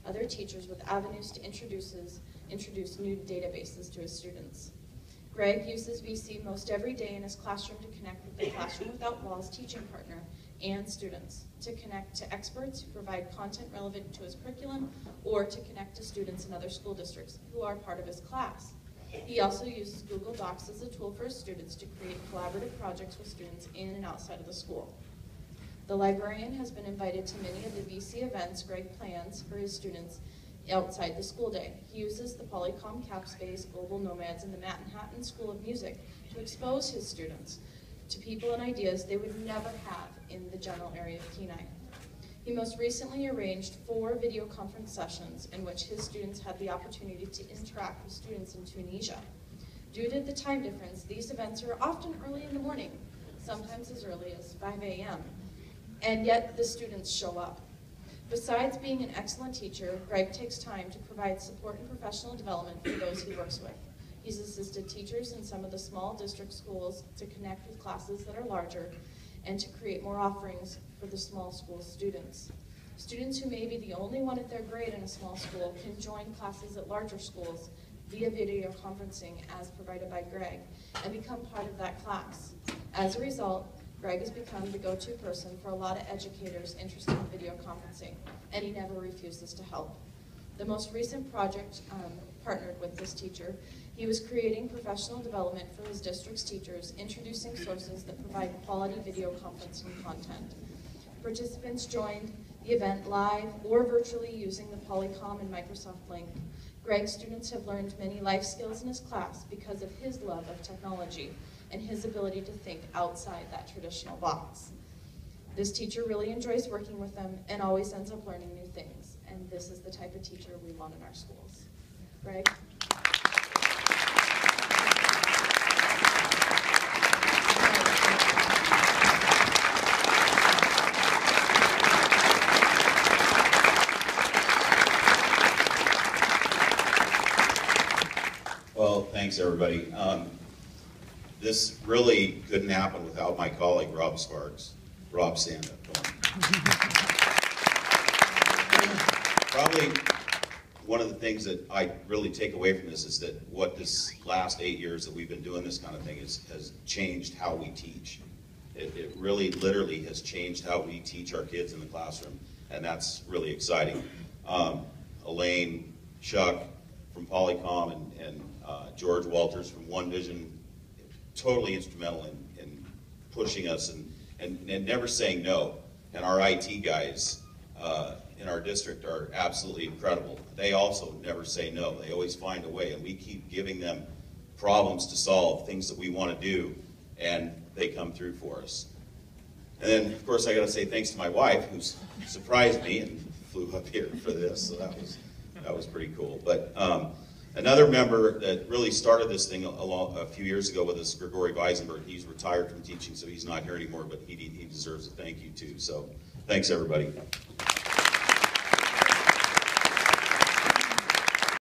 other teachers with avenues to introduce new databases to his students. Greg uses VC most every day in his classroom to connect with the Classroom Without Walls teaching partner and students, to connect to experts who provide content relevant to his curriculum, or to connect to students in other school districts who are part of his class. He also uses Google Docs as a tool for his students to create collaborative projects with students in and outside of the school. The librarian has been invited to many of the VC events Greg plans for his students outside the school day. He uses the Polycom Capspace, Global Nomads, and the Manhattan School of Music to expose his students to people and ideas they would never have in the general area of Kenai. He most recently arranged 4 video conference sessions in which his students had the opportunity to interact with students in Tunisia. Due to the time difference, these events are often early in the morning, sometimes as early as 5 a.m., and yet the students show up. Besides being an excellent teacher, Greg takes time to provide support and professional development for those he works with. He's assisted teachers in some of the small district schools to connect with classes that are larger and to create more offerings for the small school students. Students who may be the only one at their grade in a small school can join classes at larger schools via video conferencing as provided by Greg and become part of that class. As a result, Greg has become the go-to person for a lot of educators interested in video conferencing, and he never refuses to help. The most recent project partnered with this teacher. He was creating professional development for his district's teachers, introducing sources that provide quality video conferencing content. Participants joined the event live or virtually using the Polycom and Microsoft link. Greg's students have learned many life skills in his class because of his love of technology and his ability to think outside that traditional box. This teacher really enjoys working with them and always ends up learning new things. And this is the type of teacher we want in our schools. Greg? Well, thanks everybody. This really couldn't happen without my colleague, Rob Sparks. Rob, stand up. Probably one of the things that I really take away from this is that what this last 8 years that we've been doing this kind of thing has changed how we teach. It really literally has changed how we teach our kids in the classroom, and that's really exciting. Elaine, Chuck from Polycom, and George Walters from One Vision, totally instrumental in pushing us and never saying no. And our IT guys in our district are absolutely incredible. They also never say no. They always find a way, and we keep giving them problems to solve, things that we want to do, and they come through for us. And then, of course, I got to say thanks to my wife, who's surprised me and flew up here for this. So that was pretty cool. But another member that really started this thing a few years ago with us, Gregory Weisenberg. He's retired from teaching, so he's not here anymore, but he deserves a thank you too. So thanks, everybody.